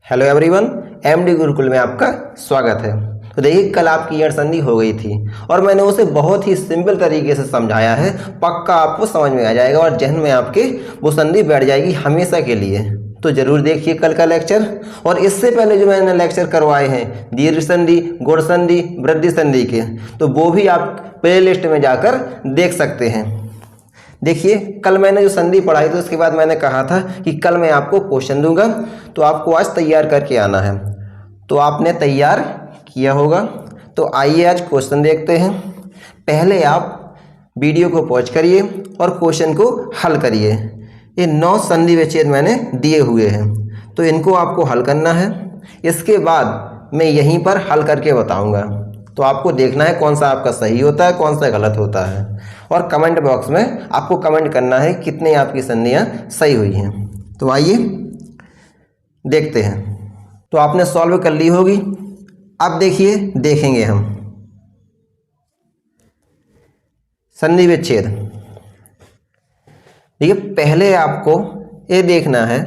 Hello everyone, MD Gurukul में आपका स्वागत है। तो देखिए, कल आपकी यण संधि हो गई थी और मैंने उसे बहुत ही सिंपल तरीके से समझाया है। पक्का आपको समझ में आ जाएगा और जहन में आपके वो संधि बैठ जाएगी हमेशा के लिए। तो जरूर देखिए कल का लेक्चर। और इससे पहले जो मैंने लेक्चर करवाए हैं दीर्घ संधि, गुण संधि, वृद्धि संधि के, तो वो भी आप प्ले लिस्ट में जाकर देख सकते हैं। देखिए, कल मैंने जो संधि पढ़ाई थी उसके बाद मैंने कहा था कि कल मैं आपको क्वेश्चन दूंगा, तो आपको आज तैयार करके आना है। तो आपने तैयार किया होगा। तो आइए आज क्वेश्चन देखते हैं। पहले आप वीडियो को पॉज करिए और क्वेश्चन को हल करिए। ये 9 संधि विच्छेद मैंने दिए हुए हैं, तो इनको आपको हल करना है। इसके बाद मैं यहीं पर हल करके बताऊंगा, तो आपको देखना है कौन सा आपका सही होता है, कौन सा गलत होता है। और कमेंट बॉक्स में आपको कमेंट करना है कितनी आपकी संधियाँ सही हुई हैं। तो आइए देखते हैं। तो आपने सॉल्व कर ली होगी। अब देखिए, देखेंगे हम संधि विच्छेद। देखिए, पहले आपको ये देखना है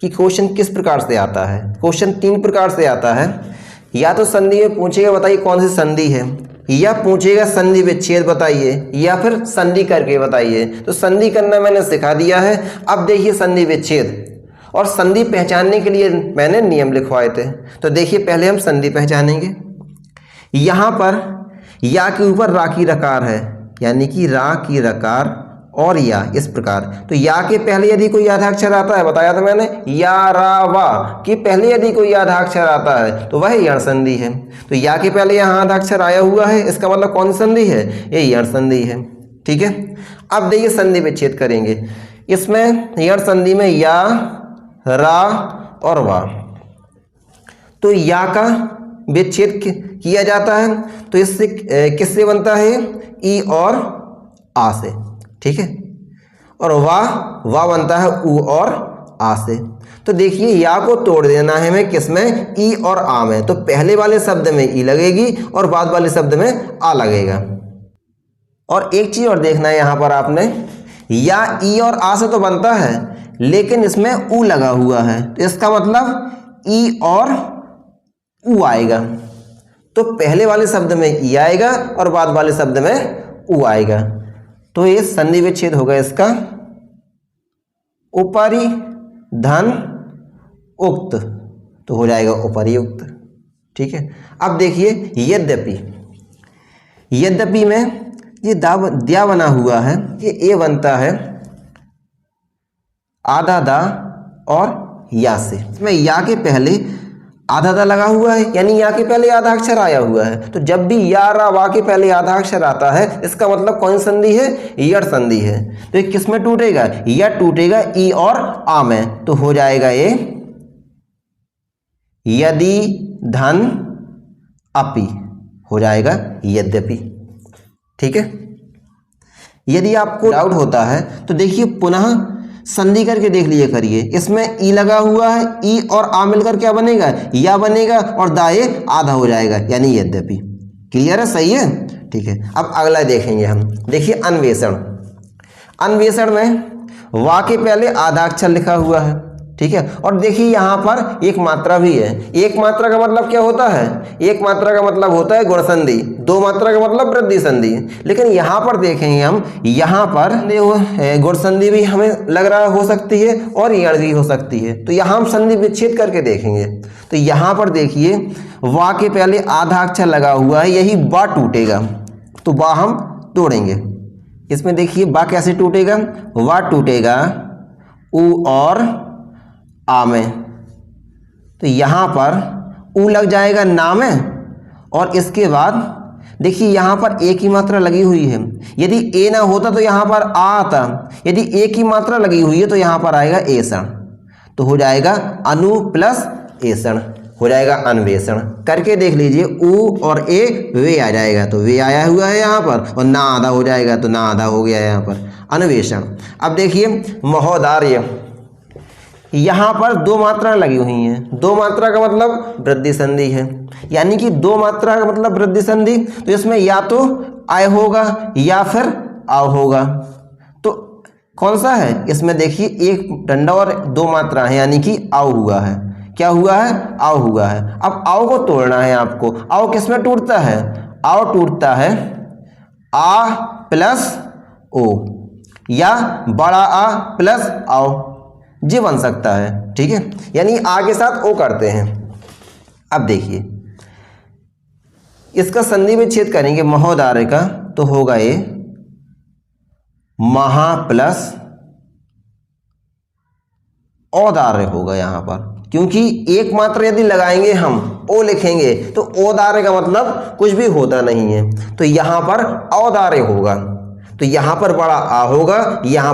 कि क्वेश्चन किस प्रकार से आता है। क्वेश्चन 3 प्रकार से आता है। या तो संधि में पूछेगा बताइए कौन सी संधि है, या पूछेगा संधि विच्छेद बताइए, या फिर संधि करके बताइए। तो संधि करना मैंने सिखा दिया है। अब देखिए संधि विच्छेद। और संधि पहचानने के लिए मैंने नियम लिखवाए थे। तो देखिए, पहले हम संधि पहचानेंगे। यहाँ पर या के ऊपर रा की रकार है, यानी कि रा की रकार और या, इस प्रकार। तो या के पहले यदि कोई आधा अक्षर आता है, बताया था मैंने, या रा वा के पहले यदि कोई आधा अक्षर आता है तो वह यण संधि है। तो या के पहले यहाँ आधा अक्षर आया हुआ है, इसका मतलब कौन सी संधि है? ये यण संधि है। ठीक है। अब देखिए संधि विच्छेद करेंगे। इसमें यण संधि में या, रा और वा। तो या का विच्छेद किया जाता है, तो इससे किससे बनता है? ई और आ से। ठीक है। और वाह बनता है ऊ और आ से। तो देखिए, या को तोड़ देना है हमें किसमें? ई और आ में। तो पहले वाले शब्द में ई लगेगी और बाद वाले शब्द में आ लगेगा। और एक चीज और देखना है यहाँ पर आपने, या ई और आ से तो बनता है, लेकिन इसमें ऊ लगा हुआ है, तो इसका मतलब ई और ऊ आएगा। तो पहले वाले शब्द में ई आएगा और बाद वाले शब्द में ऊ आएगा। तो ये संधि विच्छेद होगा इसका। उपरि धन उक्त, तो हो जाएगा उपर्युक्त। ठीक है। अब देखिए, यद्यपि में ये द्या बना हुआ है, ये ए बनता है आधा दा और या से। इसमें या के पहले आधा दा लगा हुआ है, यानी या के पहले आधा अक्षर आया हुआ है। तो जब भी या, रा, वा के पहले आधा अक्षर आता है, इसका मतलब कौन संधि है? यण संधि है। तो ये किस में टूटेगा? या टूटेगा ई और आ में। तो हो जाएगा ये यदि धन अपि, हो जाएगा यद्यपि। ठीक है। यदि आपको डाउट होता है तो देखिए पुनः संधि करके देख लिए करिए। इसमें ई लगा हुआ है, ई और आ मिलकर क्या बनेगा? या बनेगा और दाए आधा हो जाएगा, यानी यद्यपि। क्लियर है? सही है। ठीक है। अब अगला देखेंगे हम। देखिए अन्वेषण। अन्वेषण में वा के पहले आधा अक्षर लिखा हुआ है। ठीक है। और देखिए यहाँ पर एक मात्रा भी है। एक मात्रा का मतलब क्या होता है? एक मात्रा का मतलब होता है गुण संधि। 2 मात्रा का मतलब वृद्धि संधि। लेकिन यहाँ पर देखेंगे हम, यहाँ पर गुण संधि भी हमें लग रहा हो सकती है और यण भी हो सकती है। तो यहाँ हम संधि विच्छेद करके देखेंगे। तो यहाँ पर देखिए, वा के पहले आधा अक्षर लगा हुआ है, यही बा टूटेगा। तो बा हम तोड़ेंगे। इसमें देखिए बा कैसे टूटेगा? वा टूटेगा ऊ और आ में। तो यहाँ पर ऊ लग जाएगा ना में, और इसके बाद देखिए यहाँ पर एक ही मात्रा लगी हुई है। यदि ए ना होता तो यहाँ पर आ आता। यदि एक ही मात्रा लगी हुई है तो यहाँ पर आएगा एषण। तो हो जाएगा अनु प्लस एषण, हो जाएगा अन्वेषण। करके देख लीजिए, ऊ और ए वे आ जाएगा, तो वे आया हुआ है यहाँ पर, और ना आधा हो जाएगा तो ना आधा हो गया यहाँ पर, अन्वेषण। अब देखिए महोदार्य। यहाँ पर 2 मात्रा लगी हुई हैं। 2 मात्रा का मतलब वृद्धि संधि है, यानी कि 2 मात्रा का मतलब वृद्धि संधि। तो इसमें या तो आय होगा या फिर आव होगा। तो कौन सा है? इसमें देखिए एक डंडा और 2 मात्रा है, यानी कि आव हुआ है। क्या हुआ है, आओ हुआ है। अब आओ को तोड़ना है आपको। आओ किस में टूटता है, आओ टूटता है आ प्लस ओ या बड़ा आ प्लस आओ, जी बन सकता है। ठीक है, यानी आ के साथ ओ करते हैं। अब देखिए इसका संधि विच्छेद करेंगे महोदार्य का, तो होगा ये महा प्लस औदार्य होगा यहां पर, क्योंकि एक मात्रा यदि लगाएंगे हम ओ लिखेंगे तो औदार्य का मतलब कुछ भी होता नहीं है, तो यहां पर औदार्य होगा। तो यहां पर बड़ा आ होगा, यहां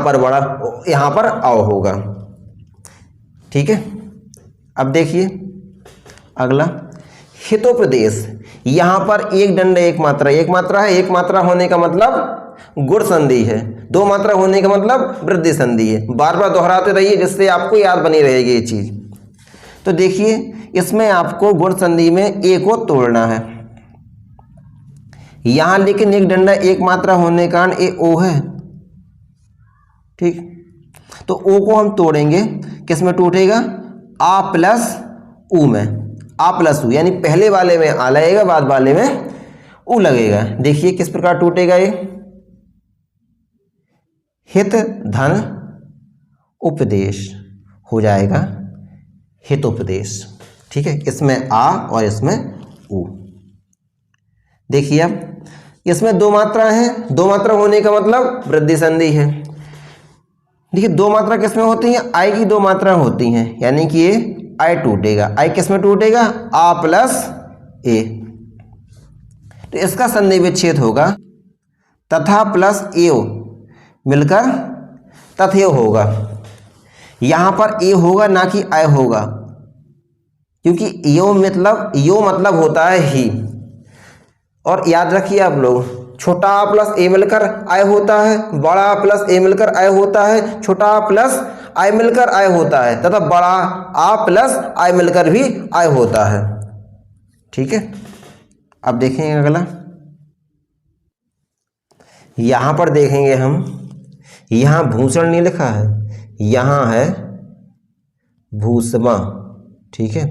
पर आओ होगा। ठीक है, अब देखिए अगला हितोपदेश। यहां पर एक दंड एक मात्रा है, एक मात्रा होने का मतलब गुण संधि है, दो मात्रा होने का मतलब वृद्धि संधि है। बार बार दोहराते रहिए जिससे आपको याद बनी रहेगी ये चीज। तो देखिए इसमें आपको गुण संधि में ए को तोड़ना है यहां, लेकिन एक डंडा एक मात्रा होने के कारण ए ओ है। ठीक, तो ओ को हम तोड़ेंगे, किस में टूटेगा, आ प्लस ऊ में, आ प्लस ऊ, यानी पहले वाले में आ लगेगा, बाद वाले में ऊ लगेगा। देखिए किस प्रकार टूटेगा ये, हित धन उपदेश हो जाएगा हितोपदेश। ठीक है, इसमें आ और इसमें ऊ। देखिए अब इसमें दो मात्रा हैं, दो मात्रा होने का मतलब वृद्धि संधि है। देखिए दो मात्रा किसमें होती हैं, आई की दो मात्रा होती हैं, यानी कि ये आई टूटेगा। आई किस में टूटेगा, आ प्लस ए, तो इसका संधि विच्छेद होगा तथा प्लस एओ मिलकर तथेव होगा। यहां पर ए होगा ना कि आय होगा, क्योंकि यो मतलब होता है ही। और याद रखिए आप लोग, छोटा आ प्लस ए मिलकर आय होता है, बड़ा आ प्लस ए मिलकर आय होता है, छोटा आ प्लस आय मिलकर आय होता है, तथा बड़ा आ प्लस आय मिलकर भी आय होता है। ठीक है, अब देखेंगे अगला। यहां पर देखेंगे हम, यहां भूषण नहीं लिखा है, यहां है भूषमा। ठीक है,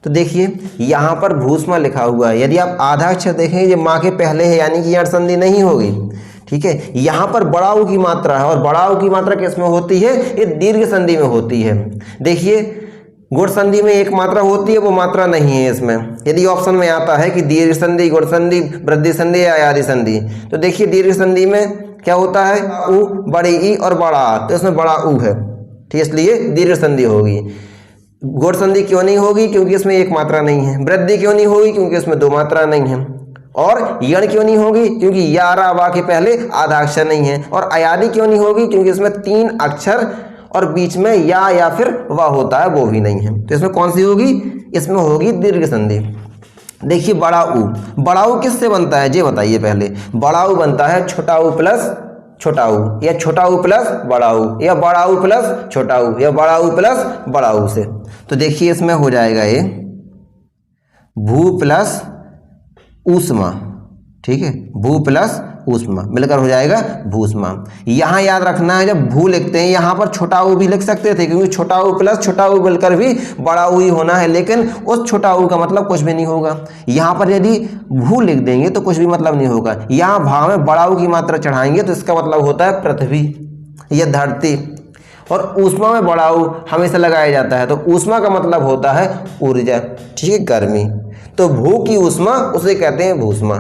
तो देखिए यहां पर भूषमा लिखा हुआ है। यदि आप आधा अक्षर देखेंगे ये माँ के पहले है, यानी कि यहाँ संधि नहीं होगी। ठीक है, यहां पर बड़ा ऊ की मात्रा है, और बड़ा ऊ की मात्रा किस में होती है, ये दीर्घ संधि में होती है। देखिए गुण संधि में एक मात्रा होती है, वो मात्रा नहीं है इसमें। यदि ऑप्शन में आता है कि दीर्घ संधि, गुण संधि, वृद्धि संधि या आदि संधि, तो देखिए दीर्घ संधि में क्या होता है, ऊ, बड़ी ई और बड़ा आ, तो इसमें बड़ा ऊ है। ठीक, इसलिए दीर्घ संधि होगी। गुण संधि क्यों नहीं होगी, क्योंकि इसमें एक मात्रा नहीं है। वृद्धि क्यों नहीं होगी, क्योंकि इसमें दो मात्रा नहीं है। और यण क्यों नहीं होगी, क्योंकि या रा वा के पहले आधा अक्षर नहीं है। और अयादि क्यों नहीं होगी, क्योंकि इसमें तीन अक्षर और बीच में या फिर वा होता है, वो भी नहीं है। तो इसमें कौन सी होगी, इसमें होगी दीर्घ संधि। देखिए बड़ा ऊ किससे बनता है, ये बताइए पहले। बड़ा ऊ बनता है छोटा ऊ प्लस छोटा ऊ, या छोटा ऊ प्लस बड़ा ऊ, या बड़ा ऊ प्लस छोटा ऊ, या बड़ा ऊ प्लस बड़ा ऊ से। तो देखिए इसमें हो जाएगा ये भू प्लस ऊष्मा। ठीक है, भू प्लस ऊष्मा मिलकर हो जाएगा भूष्मा। यहां याद रखना है, जब भू लिखते हैं यहां पर छोटा ऊ भी लिख सकते थे, क्योंकि छोटा ऊ प्लस छोटा ऊ मिलकर भी बड़ा ऊ ही होना है, लेकिन उस छोटा ऊ का मतलब कुछ भी नहीं होगा। यहां पर यदि भू लिख देंगे तो कुछ भी मतलब नहीं होगा। यहां भाव में बड़ा ऊ की मात्रा चढ़ाएंगे तो इसका मतलब होता है पृथ्वी या धरती, और ऊष्मा में बड़ा ऊ हमेशा लगाया जाता है, तो ऊष्मा का मतलब होता है ऊर्जा। ठीक है, गर्मी। तो भू की ऊष्मा उसे कहते हैं भूष्मा।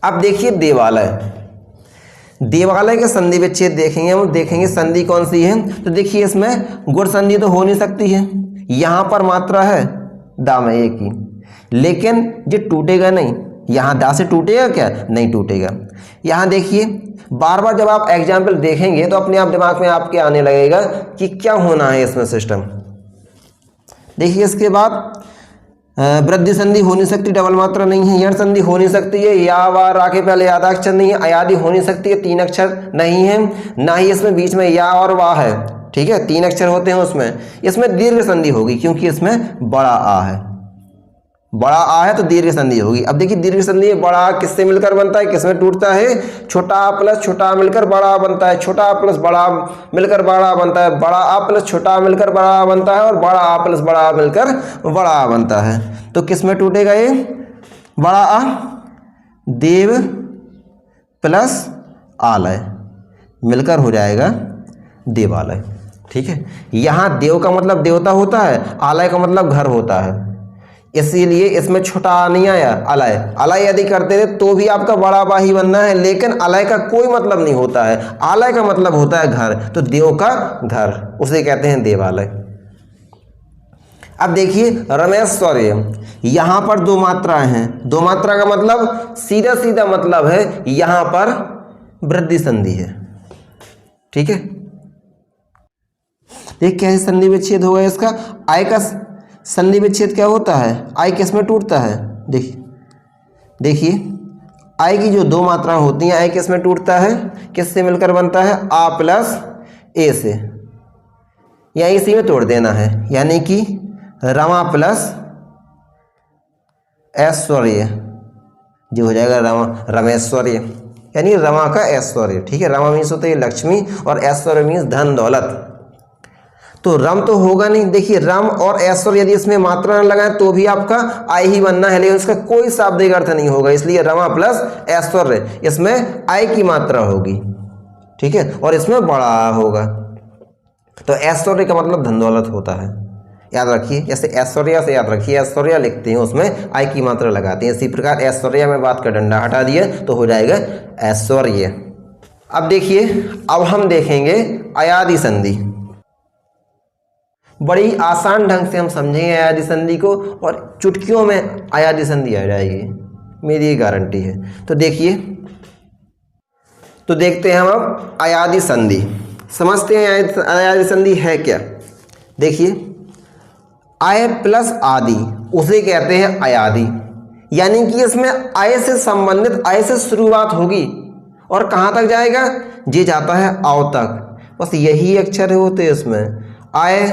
अब देखिए देवालय के संधि विच्छेद देखेंगे हम, देखेंगे संधि कौन सी है। तो देखिए इसमें गुण संधि तो हो नहीं सकती है, यहां पर मात्रा है दा में एक ही, लेकिन ये टूटेगा नहीं। यहां दा से टूटेगा क्या, नहीं टूटेगा। यहां देखिए बार बार जब आप एग्जाम्पल देखेंगे तो अपने आप दिमाग में आपके आने लगेगा कि क्या होना है इसमें सिस्टम। देखिए इसके बाद वृद्धि संधि हो नहीं सकती, डबल मात्रा नहीं है। यण संधि हो नहीं सकती है, या वा रा के पहले आधा अक्षर नहीं है। अयादि हो नहीं सकती है, तीन अक्षर नहीं है। ना ही इसमें बीच में या और वा है। ठीक है, तीन अक्षर होते हैं उसमें। इसमें दीर्घ संधि होगी, क्योंकि इसमें बड़ा आ है। बड़ा आ है तो दीर्घ संधि होगी। अब देखिए दीर्घ संधि में बड़ा आ किससे मिलकर बनता है, किसमें टूटता है, छोटा आ प्लस छोटा आ मिलकर बड़ा आ बनता है, छोटा आ प्लस बड़ा आ मिलकर बड़ा आ बनता है, बड़ा आ प्लस छोटा आ मिलकर बड़ा आ बनता है, और बड़ा आ प्लस बड़ा आ मिलकर बड़ा आ बनता है। तो किसमें टूटेगा ये, बड़ा आ देव प्लस आलय मिलकर हो जाएगा देवालय। ठीक है, यहाँ देव का मतलब देवता होता है, आलय का मतलब घर होता है, इसीलिए इसमें छोटा आ नहीं आया, अलय। अलय यदि करते थे तो भी आपका बड़ा बा ही बनना है, लेकिन अलय का कोई मतलब नहीं होता है, आलय का मतलब होता है घर, तो देव का घर, उसे कहते हैं देवालय। अब देखिए रमेश्वर्य, यहां पर दो मात्राएं हैं, दो मात्रा का मतलब सीधा सीधा मतलब है यहां पर वृद्धि संधि है। ठीक है, देख कैसे संधि विच्छेद होगा इसका, आय का संधि विच्छेद क्या होता है, आय किस में टूटता है, देखिए आय की जो दो मात्राएं होती हैं, आय किस में टूटता है, किससे मिलकर बनता है, आ प्लस ए से, या इसी में तोड़ देना है, यानी कि रमा प्लस ऐश्वर्य जो हो जाएगा रमेश्वर्य, यानी रमा का ऐश्वर्य। ठीक है, रमा मीन्स होता है लक्ष्मी और ऐश्वर्य मीन्स धन दौलत। तो रम तो होगा नहीं, देखिए रम और ऐश्वर्य यदि इसमें मात्रा न लगाए तो भी आपका आय ही बनना है, लेकिन उसका कोई शाब्दिक अर्थ नहीं होगा, इसलिए रमा प्लस ऐश्वर्य, इसमें आय की मात्रा होगी। ठीक है, और इसमें बड़ा होगा, तो ऐश्वर्य का मतलब धन दौलत होता है, याद रखिए। जैसे ऐश्वर्या से याद रखिए, ऐश्वर्या लिखते हैं उसमें आय की मात्रा लगाते हैं, इसी प्रकार ऐश्वर्या में बात का डंडा हटा दिए तो हो जाएगा ऐश्वर्य। अब देखिए, अब हम देखेंगे अयादि संधि। बड़ी आसान ढंग से हम समझेंगे अयादि संधि को, और चुटकियों में अयादि संधि आ जाएगी, मेरी ये गारंटी है। तो देखिए, तो देखते हैं हम अब अयादि संधि, समझते हैं अयादि संधि है क्या। देखिए आय प्लस आदि उसे कहते हैं अयादि, यानी कि इसमें आय से संबंधित, आय से शुरुआत होगी और कहाँ तक जाएगा, ये जाता है आव तक, बस यही अक्षर होते हैं इसमें, आय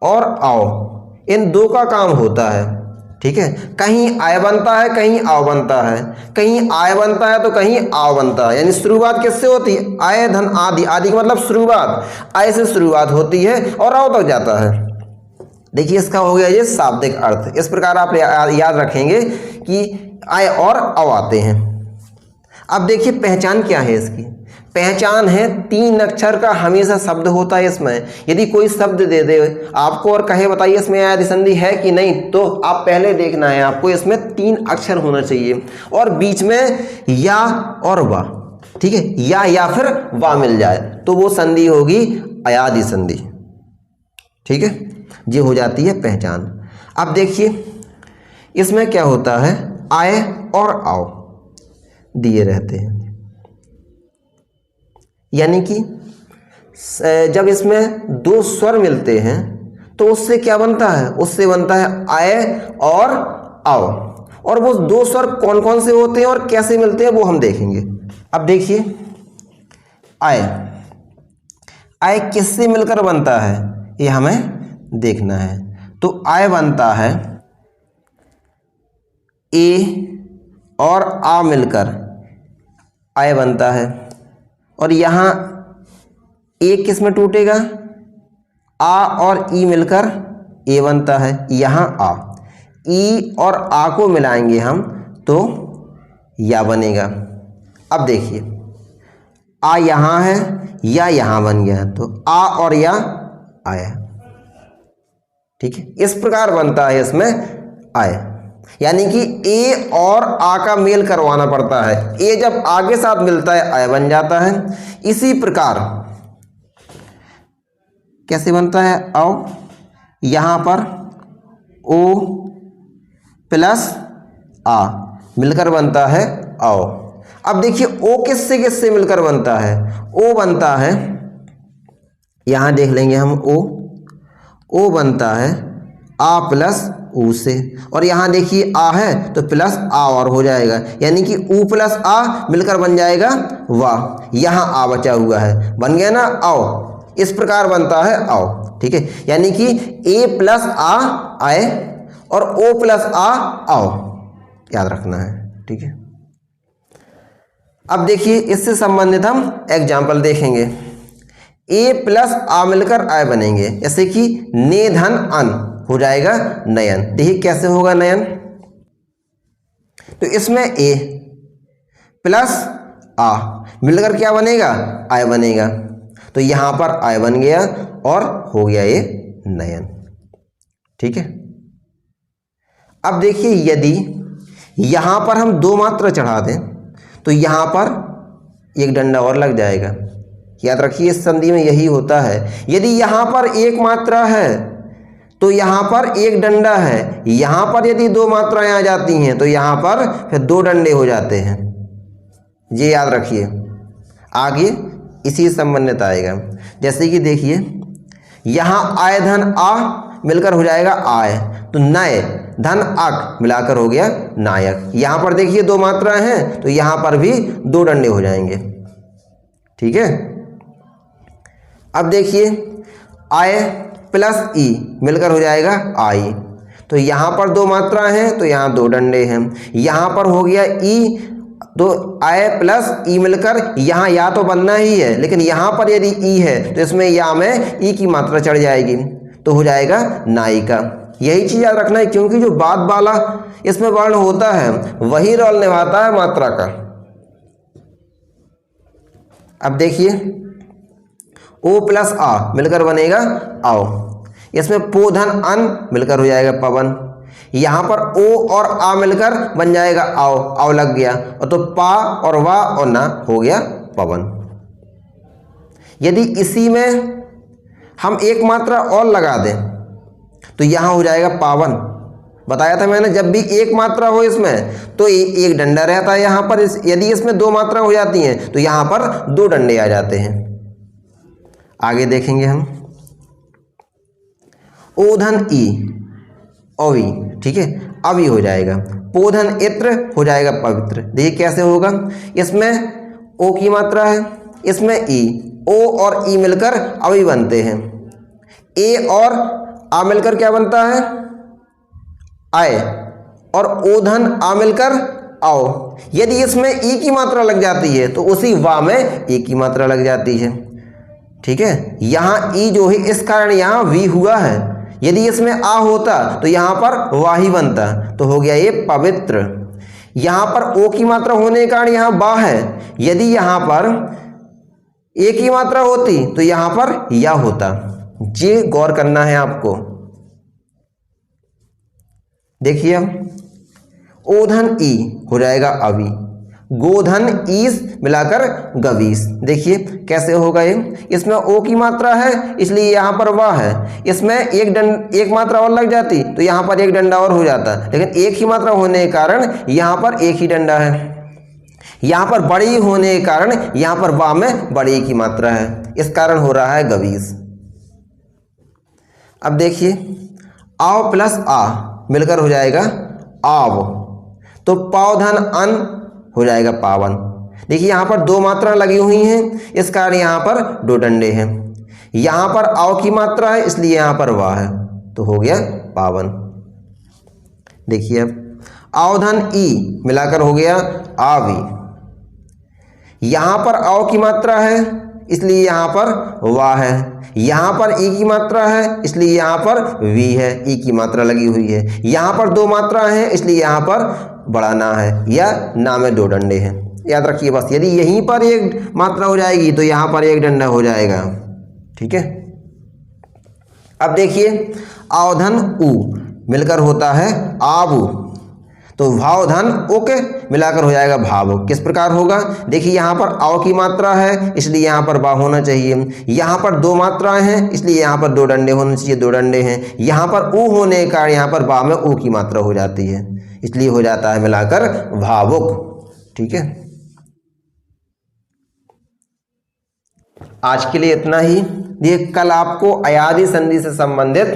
और आव, इन दो का काम होता है। ठीक है, कहीं आय बनता है कहीं आव बनता है, कहीं आय बनता है तो कहीं आव बनता है, यानी शुरुआत किससे होती है, आय धन आदि, आदि का मतलब शुरुआत, आय से शुरुआत होती है और आव तक जाता है। देखिए इसका हो गया ये शाब्दिक अर्थ, इस प्रकार आप याद रखेंगे कि आय और आव आते हैं। अब देखिए पहचान क्या है इसकी, पहचान है 3 अक्षर का हमेशा शब्द होता है इसमें। यदि कोई शब्द दे दे आपको और कहे बताइए इसमें अयादि संधि है कि नहीं, तो आप पहले देखना है आपको इसमें 3 अक्षर होना चाहिए और बीच में या और वा। ठीक है, या फिर वा मिल जाए तो वो संधि होगी अयादि संधि। ठीक है, ये हो जाती है पहचान। अब देखिए इसमें क्या होता है, आय और आव दिए रहते हैं, यानी कि जब इसमें 2 स्वर मिलते हैं तो उससे क्या बनता है, उससे बनता है आय और आव, और वो 2 स्वर कौन कौन से होते हैं और कैसे मिलते हैं वो हम देखेंगे। अब देखिए आय, आय किससे मिलकर बनता है ये हमें देखना है। तो आय बनता है ए और आ मिलकर आय बनता है, और यहाँ ए किस में टूटेगा, आ और ई मिलकर ए बनता है, यहाँ आ, ई और आ को मिलाएंगे हम तो या बनेगा। अब देखिए आ यहाँ है या यहाँ बन गया, तो आ और या आया। ठीक है, इस प्रकार बनता है इसमें आय, यानी कि ए और आ का मेल करवाना पड़ता है, ए जब आ के साथ मिलता है आय बन जाता है। इसी प्रकार कैसे बनता है आओ, यहां पर ओ प्लस आ मिलकर बनता है आओ। अब देखिए ओ किससे किससे मिलकर बनता है, ओ बनता है, यहां देख लेंगे हम ओ बनता है आ प्लस ऊ से, और यहाँ देखिए आ है तो प्लस आ और हो जाएगा, यानी कि ऊ प्लस आ मिलकर बन जाएगा वाह। यहाँ आ बचा हुआ है, बन गया ना आओ, इस प्रकार बनता है आओ। ठीक है, यानी कि ए प्लस आ आए और ओ प्लस आ आओ, याद रखना है। ठीक है, अब देखिए इससे संबंधित हम एग्जाम्पल देखेंगे। ए प्लस आ मिलकर आय बनेंगे, जैसे कि ने धन अन हो जाएगा नयन। देखिए कैसे होगा नयन, तो इसमें ए प्लस आ मिलकर क्या बनेगा, आय बनेगा। तो यहां पर आय बन गया और हो गया ये नयन। ठीक है, अब देखिए यदि यहां पर हम दो मात्रा चढ़ा दें तो यहां पर एक डंडा और लग जाएगा। याद रखिए इस संधि में यही होता है, यदि यहां पर एक मात्रा है तो यहां पर एक डंडा है, यहां पर यदि दो मात्राएं आ जाती हैं तो यहां पर फिर दो डंडे हो जाते हैं। ये याद रखिए, आगे इसी से संबंधित आएगा। जैसे कि देखिए यहां आय धन आ मिलकर हो जाएगा आय, तो नय धन अक मिलाकर हो गया नायक। यहां पर देखिए दो मात्राएं हैं तो यहां पर भी दो डंडे हो जाएंगे। ठीक है, अब देखिए आय प्लस ई मिलकर हो जाएगा आई, तो यहां पर दो मात्राएं हैं तो यहां दो डंडे हैं। यहां पर हो गया ई, तो आय प्लस ई मिलकर यहां या तो बनना ही है, लेकिन यहां पर यदि ई है तो इसमें या में ई की मात्रा चढ़ जाएगी तो हो जाएगा नायिका। यही चीज याद रखना है, क्योंकि जो बाद वाला इसमें वर्ण होता है वही रोल निभाता है मात्रा का। अब देखिए ओ प्लस आ मिलकर बनेगा आओ, इसमें पो धन अन मिलकर हो जाएगा पवन। यहां पर ओ और आ मिलकर बन जाएगा आओ, आओ लग गया, और तो पा और वा और ना हो गया पवन। यदि इसी में हम एक मात्रा और लगा दें तो यहां हो जाएगा पावन। बताया था मैंने, जब भी एक मात्रा हो इसमें तो एक डंडा रहता है यहां पर। यदि इसमें दो मात्रा हो जाती हैं तो यहां पर दो डंडे आ जाते हैं। आगे देखेंगे हम ओधन ई अवी। ठीक है, अवी हो जाएगा, पोधन इत्र हो जाएगा पवित्र। देखिए कैसे होगा, इसमें ओ की मात्रा है, इसमें ई, ओ और ई मिलकर अवी बनते हैं। ए और आ मिलकर क्या बनता है आय, और ओधन आ मिलकर आओ। यदि इसमें ई की मात्रा लग जाती है तो उसी वा में ए की मात्रा लग जाती है। ठीक है, यहां ई जो है इस कारण यहां वी हुआ है, यदि इसमें आ होता तो यहां पर वा ही बनता, तो हो गया ये पवित्र। यहां पर ओ की मात्रा होने के कारण यहां बा है, यदि यहां पर ए की मात्रा होती तो यहां पर या होता। ये गौर करना है आपको। देखिए ओधन ई हो जाएगा अवी, गोधन ईस मिलाकर गवीस। देखिए कैसे होगा ये, इसमें ओ की मात्रा है इसलिए यहां पर वाह है, इसमें एक मात्रा और लग जाती तो यहां पर एक डंडा और हो जाता, लेकिन एक ही मात्रा होने के कारण यहां पर एक ही डंडा है। यहां पर बड़ी होने के कारण यहां पर वाह में बड़ी की मात्रा है, इस कारण हो रहा है गवीस। अब देखिए आओ प्लस आ मिलकर हो जाएगा आव, तो पावधन अन हो जाएगा पावन। देखिए यहां पर दो मात्रा लगी हुई हैं, इस कारण यहां पर दो डंडे हैं। यहां पर आओ की मात्रा है इसलिए यहां पर वाह है, तो हो गया पावन। देखिए अब आवधन ई मिलाकर हो गया आवी। यहां पर आओ की मात्रा है इसलिए यहां पर वाह है, यहां पर ई की मात्रा है इसलिए यहां पर वी है, ई की मात्रा लगी हुई है। यहां पर दो मात्रा है इसलिए यहां पर बड़ा ना है, या ना में दो डंडे हैं। याद रखिए बस, यदि यहीं पर एक मात्रा हो जाएगी तो यहां पर एक डंडा हो जाएगा। ठीक है, अब देखिए आवधन उ मिलकर होता है आबू, तो भावधन उक मिलाकर हो जाएगा भाव। किस प्रकार होगा, देखिए यहाँ पर आओ की मात्रा है इसलिए यहाँ पर बा होना चाहिए, यहाँ पर दो मात्राएं हैं इसलिए यहाँ पर दो डंडे होने चाहिए, दो डंडे हैं। यहाँ पर ऊ होने के कारण यहाँ पर बा में ऊ की मात्रा हो जाती है, इसलिए हो जाता है मिलाकर भावुक। ठीक है, आज के लिए इतना ही। ये कल आपको अयादी संधि से संबंधित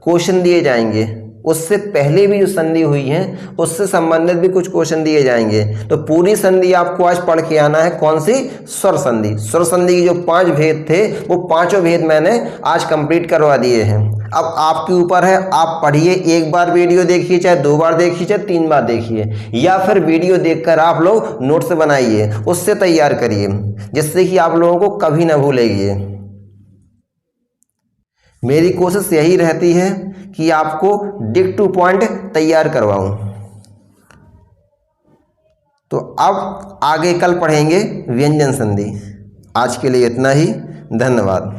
क्वेश्चन दिए जाएंगे, उससे पहले भी जो संधि हुई है उससे संबंधित भी कुछ क्वेश्चन दिए जाएंगे। तो पूरी संधि आपको आज पढ़ के आना है। कौन सी, स्वर संधि। स्वर संधि के जो 5 भेद थे वो पांचों भेद मैंने आज कंप्लीट करवा दिए हैं। अब आपके ऊपर है, आप पढ़िए, एक बार वीडियो देखिए, चाहे 2 बार देखिए, चाहे 3 बार देखिए, या फिर वीडियो देखकर आप लोग नोट्स बनाइए, उससे तैयार करिए, जिससे कि आप लोगों को कभी ना भूलेगी। मेरी कोशिश यही रहती है कि आपको डिक टू पॉइंट तैयार करवाऊं। तो अब आगे कल पढ़ेंगे व्यंजन संधि। आज के लिए इतना ही, धन्यवाद।